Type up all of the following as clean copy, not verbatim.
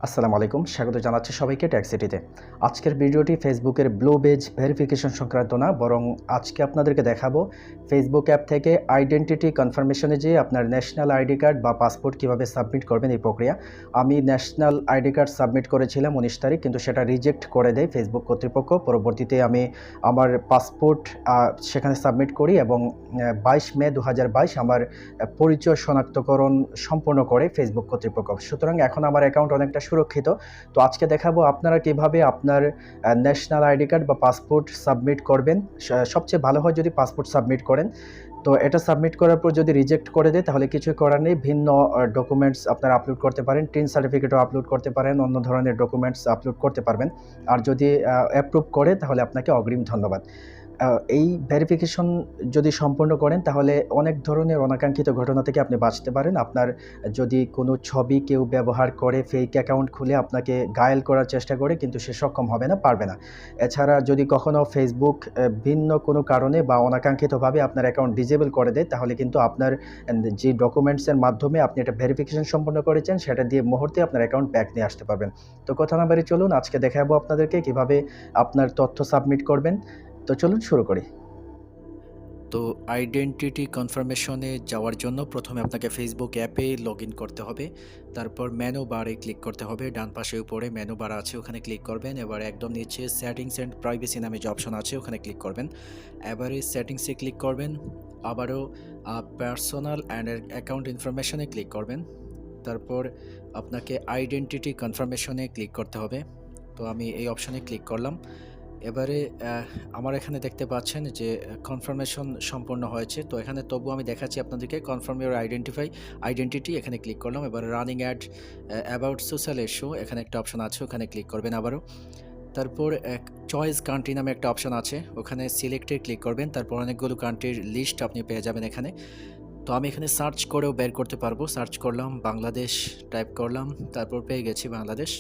আসসালামু আলাইকুম, স্বাগত জানাচ্ছি সবাইকে ট্যাক্সিটিতে। আজকের ভিডিওটি ফেসবুকের ব্লু বেজ ভেরিফিকেশন সংক্রান্ত না, বরং আজকে আপনাদেরকে দেখাবো ফেসবুক অ্যাপ থেকে আইডেন্টিটি কনফার্মেশনে যেয়ে আপনার ন্যাশনাল আইডি কার্ড বা পাসপোর্ট কীভাবে সাবমিট করবেন এই প্রক্রিয়া। আমি ন্যাশনাল আইডি কার্ড সাবমিট করেছিলাম 19 তারিখ, কিন্তু সেটা রিজেক্ট করে দেয় ফেসবুক কর্তৃপক্ষ। পরবর্তীতে আমি আমার পাসপোর্ট সেখানে সাবমিট করি এবং 22 মে 2022 আমার পরিচয় শনাক্তকরণ সম্পন্ন করে ফেসবুক কর্তৃপক্ষ। সুতরাং এখন আমার অ্যাকাউন্ট অনেকটা সুরক্ষিত। তো আজকে দেখাবো আপনারা কিভাবে আপনার ন্যাশনাল আইডি কার্ড বা পাসপোর্ট সাবমিট করবেন। সবচেয়ে ভালো হয় যদি পাসপোর্ট সাবমিট করেন। তো এটা সাবমিট করার পর যদি রিজেক্ট করে দেয় তাহলে কিছুই করার নেই, ভিন্ন ডকুমেন্টস আপনারা আপলোড করতে পারেন, টিন সার্টিফিকেটও আপলোড করতে পারেন, অন্য ধরনের ডকুমেন্টস আপলোড করতে পারবেন। আর যদি অ্যাপ্রুভ করে তাহলে আপনাকে অগ্রিম ধন্যবাদ। এই ভেরিফিকেশন যদি সম্পূর্ণ করেন তাহলে অনেক ধরনের অনাকাঙ্ক্ষিত ঘটনা থেকে আপনি বাঁচতে পারেন। আপনার যদি কোনো ছবি কেউ ব্যবহার করে ফেক অ্যাকাউন্ট খুলে আপনাকে ঘায়েল করার চেষ্টা করে, কিন্তু সে সক্ষম হবে না, পারবে না। এছাড়া যদি কখনো ফেসবুক ভিন্ন কোনো কারণে বা অনাকাঙ্ক্ষিতভাবে আপনার অ্যাকাউন্ট ডিজেবল করে দেয় তাহলে কিন্তু আপনার যে ডকুমেন্টসের মাধ্যমে আপনি এটা ভেরিফিকেশন সম্পন্ন করেছেন সেটা দিয়ে মুহূর্তে আপনার অ্যাকাউন্ট ব্যাক নিয়ে আসতে পারবেন। তো কথা না বাড়িয়ে চলুন আজকে দেখাবো আপনাদেরকে কিভাবে আপনার তথ্য সাবমিট করবেন। তো চলুন শুরু করি। তো আইডেন্টিটি কনফার্মেশনে যাওয়ার জন্য প্রথমে আপনাকে ফেসবুক অ্যাপে লগ ইন করতে হবে। তারপর মেনু বারে ক্লিক করতে হবে, ডান পাশে উপরে মেনু বার আছে ওখানে ক্লিক করবেন। এবার একদম নিচে সেটিংস অ্যান্ড প্রাইভেসি নামে যে অপশন আছে ওখানে ক্লিক করবেন। এবারে সেটিংসে ক্লিক করবেন, আবারও পার্সোনাল অ্যান্ড অ্যাকাউন্ট ইনফরমেশনে ক্লিক করবেন। তারপর আপনাকে আইডেন্টিটি কনফার্মেশনে ক্লিক করতে হবে। তো আমি এই অপশনে ক্লিক করলাম। এবারে আমার এখানে দেখতে পাচ্ছেন যে কনফার্মেশন সম্পন্ন হয়েছে। তো এখানে তবু আমি দেখাচ্ছি আপনাদেরকে কনফার্ম ইউর আইডেন্টিটি এখানে ক্লিক করলাম। এবার running ad about social issue এখানে একটা অপশন আছে ওখানে ক্লিক করবেন আবারও। তারপর চয়েস কান্ট্রি নামে একটা অপশন আছে ওখানে সিলেক্টে ক্লিক করবেন। তারপর অনেকগুলো কান্ট্রির লিস্ট আপনি পেয়ে যাবেন এখানে। তো আমি এখানে সার্চ করেও বের করতে পারবো। সার্চ করলাম বাংলাদেশ, টাইপ করলাম, তারপর পেয়ে গেছি বাংলাদেশ।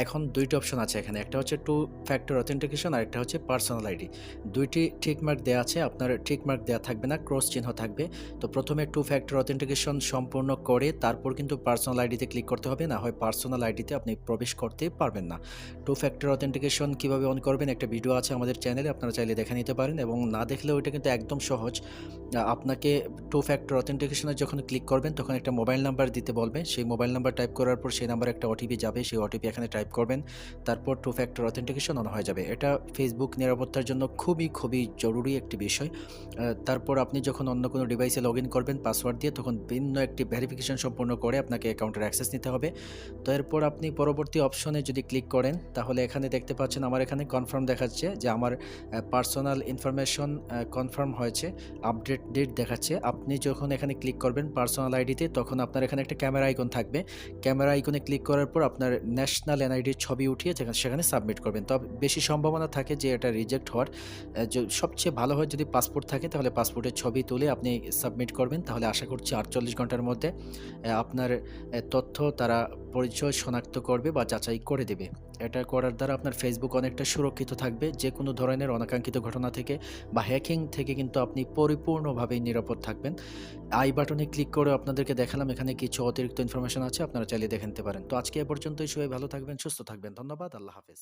এখন দুইটা অপশন আছে এখানে, একটা হচ্ছে টু ফ্যাক্টর অথেন্টিকেশন আর একটা হচ্ছে পার্সোনাল আইডি। দুইটি টিকমার্ক দেওয়া আছে, আপনার টিকমার্ক দেওয়া থাকবে না, ক্রস চিহ্ন থাকবে। তো প্রথমে টু ফ্যাক্টর অথেন্টিকেশন সম্পূর্ণ করে তারপর কিন্তু পার্সোনাল আইডিতে ক্লিক করতে হবে, না হয় পার্সোনাল আইডিতে আপনি প্রবেশ করতে পারবেন না। টু ফ্যাক্টর অথেন্টিকেশন কীভাবে অন করবেন একটা ভিডিও আছে আমাদের চ্যানেলে, আপনারা চাইলে দেখে নিতে পারেন, এবং না দেখলেও এটা কিন্তু একদম সহজ। আপনাকে টু ফ্যাক্টর অথেন্টিকেশনে যখন ক্লিক করবেন তখন একটা মোবাইল নাম্বার দিতে বলবে, সেই মোবাইল নাম্বার টাইপ করার পর সেই নাম্বারে একটা ওটিপি যাবে, সেই ওটিপি এখানে টাইপ করবেন, তারপর টু ফ্যাক্টর অথেন্টিকেশন অন হয়ে যাবে। এটা ফেসবুক নিরাপত্তার জন্য খুবই জরুরি একটি বিষয়। তারপর আপনি যখন অন্য কোনো ডিভাইসে লগ ইন করবেন পাসওয়ার্ড দিয়ে, তখন ভিন্ন একটি ভেরিফিকেশন সম্পূর্ণ করে আপনাকে অ্যাকাউন্টের অ্যাক্সেস নিতে হবে। তো এরপর আপনি পরবর্তী অপশনে যদি ক্লিক করেন তাহলে এখানে দেখতে পাচ্ছেন আমার এখানে কনফার্ম দেখাচ্ছে যে আমার পার্সোনাল ইনফরমেশন কনফার্ম হয়েছে, আপডেট ডেট দেখাচ্ছে। আপনি যখন এখানে ক্লিক করবেন পার্সোনাল আইডিতে তখন আপনার এখানে একটা ক্যামেরা আইকন থাকবে। ক্যামেরা আইকনে ক্লিক করার পর আপনার ন্যাশনাল এনআইডির ছবি উঠিয়ে সেখানে সাবমিট করবেন। তবে বেশি সম্ভাবনা থাকে যে এটা রিজেক্ট হওয়ার। সবচেয়ে ভালো হয় যদি পাসপোর্ট থাকে তাহলে পাসপোর্টের ছবি তুলে আপনি সাবমিট করবেন, তাহলে আশা করছি 48 ঘন্টার মধ্যে আপনার তথ্য তারা পরিচয় শনাক্ত করবে বা যাচাই করে দেবে। এটা করার দ্বারা আপনার ফেসবুক অনেকটা সুরক্ষিত থাকবে যে কোনো ধরনের অনাকাঙ্ক্ষিত ঘটনা থেকে বা হ্যাকিং থেকে, কিন্তু আপনি পরিপূর্ণভাবে নিরাপদ থাকবেন। আই বাটনে ক্লিক করে আপনাদেরকে দেখালাম, এখানে কিছু অতিরিক্ত ইনফরমেশন আছে, আপনারা চাইলে দেখে নিতে পারেন। তো আজকে এ পর্যন্তই, সবাই ভালো থাকবেন, সুস্থ থাকবেন, ধন্যবাদ, আল্লাহ হাফেজ।